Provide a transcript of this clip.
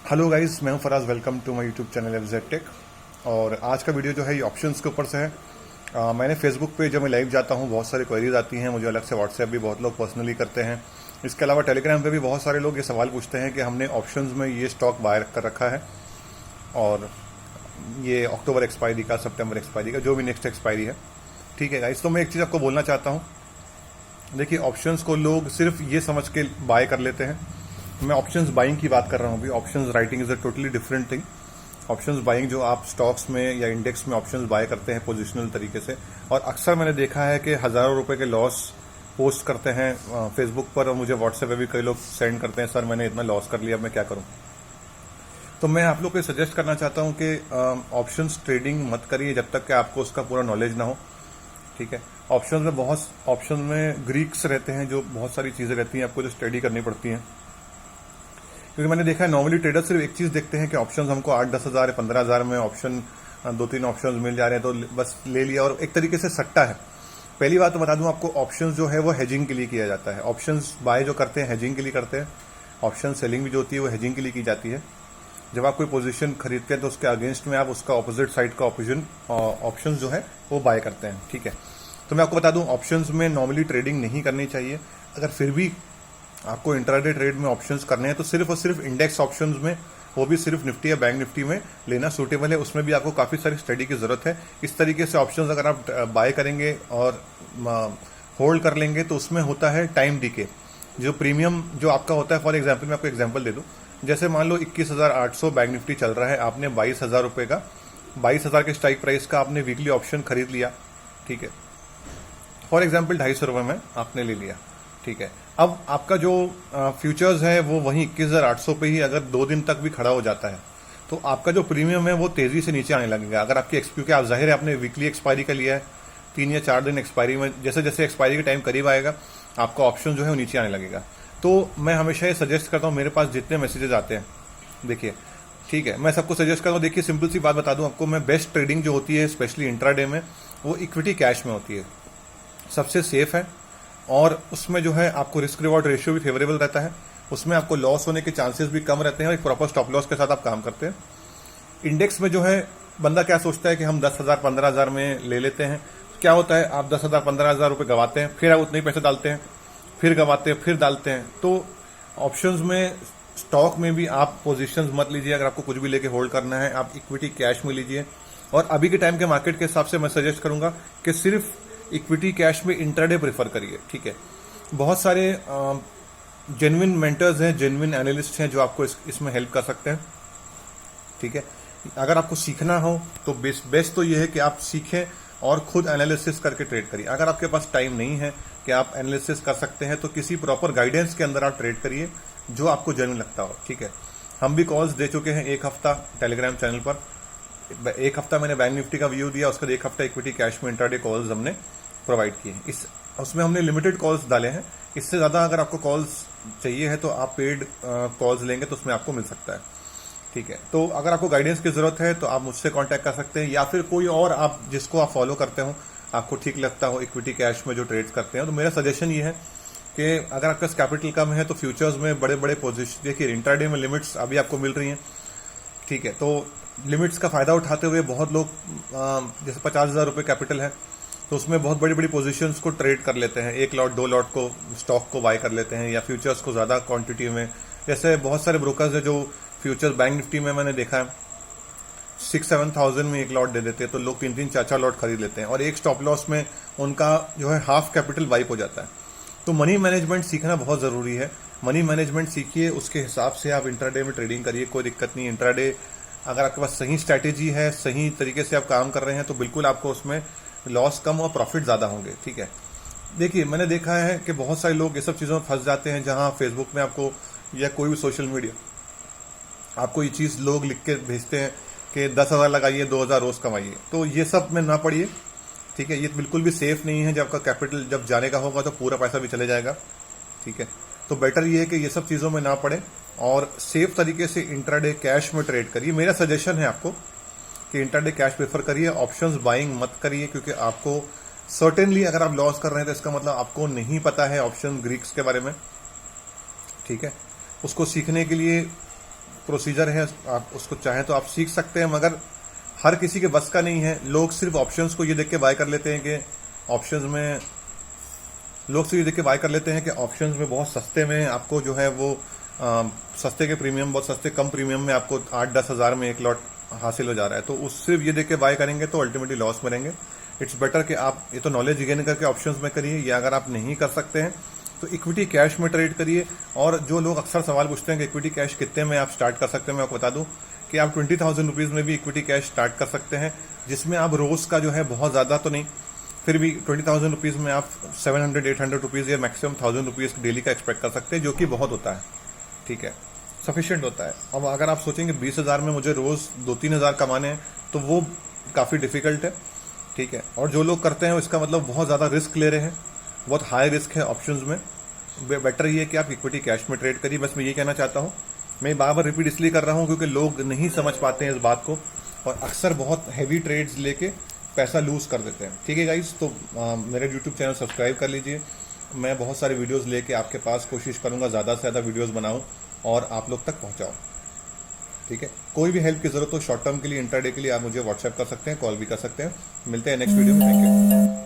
Hello guys, मैं हूं Faraz. Welcome to my YouTube channel FZ tech. और आज का वीडियो जो है ये ऑप्शंस के ऊपर से है। मैंने फेसबुक पे जब मैं लाइव जाता हूं बहुत सारी क्वेरीज आती हैं मुझे, अलग से व्हाट्सएप भी बहुत लोग पर्सनली करते हैं। इसके अलावा टेलीग्राम पे भी बहुत सारे लोग ये सवाल पूछते हैं कि हमने ऑप्शंस में ये स्टॉक बाय कर रखा है और ये अक्टूबर एक्सपायरी का, सितंबर एक्सपायरी का, जो भी नेक्स्ट एक्सपायरी है। ठीक है गाइस, तो मैं एक चीज़ आपको बोलना चाहता हूँ। देखिए, ऑप्शंस को लोग सिर्फ ये समझ के बाय कर लेते हैं। मैं ऑप्शंस बाइंग की बात कर रहा हूँ अभी। Options writing is a totally different thing. Options buying जो आप स्टॉक्स में या इंडेक्स में ऑप्शंस बाय करते हैं पोजिशनल तरीके से, और अक्सर मैंने देखा है कि हज़ारों रुपए के लॉस पोस्ट करते हैं फेसबुक पर, और मुझे व्हाट्सएप पे भी कई लोग सेंड करते हैं, सर मैंने इतना लॉस कर लिया, अब मैं क्या करूं। तो मैं आप लोग को सजेस्ट करना चाहता हूं कि ऑप्शंस ट्रेडिंग मत करिए जब तक कि आपको उसका पूरा नॉलेज ना हो। ठीक है, ऑप्शन में ग्रीक्स रहते हैं, जो बहुत सारी चीज़ें रहती हैं आपको जो स्टडी करनी पड़ती हैं। क्योंकि मैंने देखा है नॉर्मली ट्रेडर सिर्फ एक चीज़ देखते हैं कि ऑप्शंस हमको 8-10 हज़ार 15 हज़ार में ऑप्शन 2-3 ऑप्शंस मिल जा रहे हैं तो बस ले लिया, और एक तरीके से सट्टा है। पहली बात तो बता दूं आपको, ऑप्शंस जो है वो हेजिंग के लिए किया जाता है। ऑप्शंस बाय जो करते हैं हेजिंग के लिए करते हैं। ऑप्शन सेलिंग भी जो होती है वो हेजिंग के लिए की जाती है। जब आप कोई पोजीशन खरीदते हैं तो उसके अगेंस्ट में आप उसका ऑपोजिट साइड का ऑप्शन जो है वो बाय करते हैं। ठीक है, तो मैं आपको बता दूं ऑप्शंस में नॉर्मली ट्रेडिंग नहीं करनी चाहिए। अगर फिर भी आपको इंट्राडे ट्रेड में ऑप्शंस करने हैं तो सिर्फ और सिर्फ इंडेक्स ऑप्शंस में, वो भी सिर्फ निफ्टी या बैंक निफ्टी में लेना सूटेबल है। उसमें भी आपको काफ़ी सारी स्टडी की ज़रूरत है। इस तरीके से ऑप्शंस अगर आप बाय करेंगे और होल्ड कर लेंगे तो उसमें होता है टाइम डीके। जो प्रीमियम जो आपका होता है, फॉर एग्जाम्पल मैं आपको एग्जाम्पल दे दूँ, जैसे मान लो 21,800 बैंक निफ्टी चल रहा है, आपने 22,000 रुपये का, 22,000 के स्ट्राइक प्राइस का आपने वीकली ऑप्शन खरीद लिया। ठीक है, फॉर एग्जाम्पल 250 रुपये में आपने ले लिया। ठीक है, अब आपका जो फ्यूचर्स है वो वहीं 21,800 पे ही अगर 2 दिन तक भी खड़ा हो जाता है तो आपका जो प्रीमियम है वो तेजी से नीचे आने लगेगा। अगर आपकी क्योंकि आप जाहिर है आपने वीकली एक्सपायरी का लिया है, 3 या 4 दिन एक्सपायरी में, जैसे जैसे एक्सपायरी का टाइम करीब आएगा आपका ऑप्शन जो है वो नीचे आने लगेगा। तो मैं हमेशा ये सजेस्ट करता हूँ, मेरे पास जितने मैसेजेस आते हैं, देखिए ठीक है, मैं सबको सजेस्ट करता हूँ। देखिए, सिंपल सी बात बता दूँ आपको, मैं बेस्ट ट्रेडिंग जो होती है स्पेशली इंट्राडे में, वो इक्विटी कैश में होती है। सबसे सेफ है और उसमें जो है आपको रिस्क रिवॉर्ड रेशियो भी फेवरेबल रहता है। उसमें आपको लॉस होने के चांसेस भी कम रहते हैं और एक प्रॉपर स्टॉप लॉस के साथ आप काम करते हैं। इंडेक्स में जो है बंदा क्या सोचता है कि हम 10,000 15,000 में ले लेते हैं। क्या होता है, आप 10,000 15,000 रुपये गवाते हैं, फिर आप उतने ही पैसे डालते हैं, फिर गवाते हैं, फिर डालते हैं। तो ऑप्शंस में, स्टॉक में भी आप पोजीशंस मत लीजिए। अगर आपको कुछ भी लेके होल्ड करना है आप इक्विटी कैश में लीजिए। और अभी के टाइम के मार्केट के हिसाब से मैं सजेस्ट करूंगा कि सिर्फ इक्विटी कैश में इंट्राडे प्रेफर करिए। ठीक है, बहुत सारे जेन्युइन मेंटर्स हैं, जेन्युइन एनालिस्ट हैं जो आपको इसमें हेल्प कर सकते हैं। ठीक है, अगर आपको सीखना हो तो बेस्ट तो ये है कि आप सीखें और खुद एनालिसिस करके ट्रेड करिए। अगर आपके पास टाइम नहीं है कि आप एनालिसिस कर सकते हैं तो किसी प्रॉपर गाइडेंस के अंदर आप ट्रेड करिए जो आपको जेन्युइन लगता हो। ठीक है, हम भी कॉल्स दे चुके हैं 1 हफ्ता टेलीग्राम चैनल पर। 1 हफ्ता मैंने बैंक निफ्टी का व्यू दिया, उसके बाद 1 हफ्ता इक्विटी कैश में इंट्राडे कॉल्स हमने प्रोवाइड किए। उसमें हमने लिमिटेड कॉल्स डाले हैं। इससे ज़्यादा अगर आपको कॉल्स चाहिए है तो आप पेड कॉल्स लेंगे तो उसमें आपको मिल सकता है। ठीक है, तो अगर आपको गाइडेंस की ज़रूरत है तो आप मुझसे कांटेक्ट कर सकते हैं, या फिर कोई और आप जिसको आप फॉलो करते हो, आपको ठीक लगता हो इक्विटी कैश में जो ट्रेड्स करते हैं, तो मेरा सजेशन ये है कि अगर आपका कैपिटल कम है तो फ्यूचर्स में बड़े बड़े पोजिशन, देखिए इंट्राडे में लिमिट्स अभी आपको मिल रही हैं। ठीक है, तो लिमिट्स का फ़ायदा उठाते हुए बहुत लोग जैसे 50,000 रुपये कैपिटल है तो उसमें बहुत बड़ी बड़ी पोजीशंस को ट्रेड कर लेते हैं। 1 लॉट 2 लॉट को स्टॉक को बाय कर लेते हैं, या फ्यूचर्स को ज़्यादा क्वांटिटी में। जैसे बहुत सारे ब्रोकर्स हैं जो फ्यूचर्स बैंक निफ्टी में मैंने देखा है 6-7,000 में 1 लॉट दे देते हैं, तो लोग 3-3 4-4 लॉट खरीद लेते हैं और एक स्टॉप लॉस में उनका जो है हाफ कैपिटल वाइप हो जाता है। तो मनी मैनेजमेंट सीखना बहुत ज़रूरी है। मनी मैनेजमेंट सीखिए, उसके हिसाब से आप इंट्राडे में ट्रेडिंग करिए, कोई दिक्कत नहीं। इंट्राडे अगर आपके पास सही स्ट्रैटेजी है, सही तरीके से आप काम कर रहे हैं तो बिल्कुल आपको उसमें लॉस कम और प्रॉफिट ज़्यादा होंगे। ठीक है, देखिए मैंने देखा है कि बहुत सारे लोग ये सब चीज़ों में फंस जाते हैं, जहां फेसबुक में आपको या कोई भी सोशल मीडिया आपको ये चीज़ लोग लिख के भेजते हैं कि 10,000 लगाइए 2,000 रोज़ कमाइए, तो ये सब में ना पड़िए। ठीक है, ये बिल्कुल भी सेफ नहीं है। जब आपका कैपिटल जब जाने का होगा तो पूरा पैसा भी चले जाएगा। ठीक है, तो बेटर ये है कि ये सब चीज़ों में ना पड़े और सेफ तरीके से इंट्राडे कैश में ट्रेड करिए। मेरा सजेशन है आपको कि इंट्राडे कैश प्रेफर करिए, ऑप्शंस बाइंग मत करिए, क्योंकि आपको सर्टेनली अगर आप लॉस कर रहे हैं तो इसका मतलब आपको नहीं पता है ऑप्शन ग्रीक्स के बारे में। ठीक है, उसको सीखने के लिए प्रोसीजर है, आप उसको चाहें तो आप सीख सकते हैं, मगर हर किसी के बस का नहीं है। लोग सिर्फ ऑप्शंस को ये देख के बाय कर लेते हैं कि ऑप्शंस में ऑप्शंस में बहुत सस्ते में आपको जो है वो सस्ते के प्रीमियम, बहुत सस्ते कम प्रीमियम में आपको 8-10 हज़ार में एक लॉट हासिल हो जा रहा है। तो उस सिर्फ ये देख के बाय करेंगे तो अल्टीमेटली लॉस में रहेंगे। इट्स बेटर कि आप ये तो नॉलेज गेन करके ऑप्शंस में करिए, या अगर आप नहीं कर सकते हैं तो इक्विटी कैश में ट्रेड करिए। और जो लोग अक्सर सवाल पूछते हैं कि इक्विटी कैश कितने में आप स्टार्ट कर सकते हैं, मैं आपको बता दूं कि आप 20,000 रुपीज़ में भी इक्विटी कैश स्टार्ट कर सकते हैं, जिसमें आप रोज का जो है बहुत ज़्यादा तो नहीं, फिर भी 20,000 रुपीज़ में आप 700-800 रुपीज़ या मैक्सिमम 1,000 रुपीज़ डेली का एक्सपेक्ट कर सकते हैं, जो कि बहुत होता है, ठीक है, सफिशिएंट होता है। अब अगर आप सोचेंगे 20,000 में मुझे रोज 2-3 हज़ार कमाने हैं तो वो काफ़ी डिफिकल्ट है, ठीक है। और जो लोग करते हैं इसका मतलब बहुत ज़्यादा रिस्क ले रहे हैं, बहुत हाई रिस्क है ऑप्शंस में। बेटर ये है कि आप इक्विटी कैश में ट्रेड करिए, बस मैं ये कहना चाहता हूँ। मैं बार बार रिपीट इसलिए कर रहा हूँ क्योंकि लोग नहीं समझ पाते हैं इस बात को और अक्सर बहुत हैवी ट्रेड्स लेके पैसा लूज कर देते हैं, ठीक है गाइस। तो मेरे यूट्यूब चैनल सब्सक्राइब कर लीजिए। मैं बहुत सारे वीडियोस लेके आपके पास कोशिश करूंगा ज़्यादा से ज़्यादा वीडियोस बनाऊं और आप लोग तक पहुंचाऊं, ठीक है। कोई भी हेल्प की जरूरत हो शॉर्ट टर्म के लिए, इंट्राडे के लिए, आप मुझे व्हाट्सएप कर सकते हैं, कॉल भी कर सकते हैं। मिलते हैं नेक्स्ट वीडियो में, थैंक यू।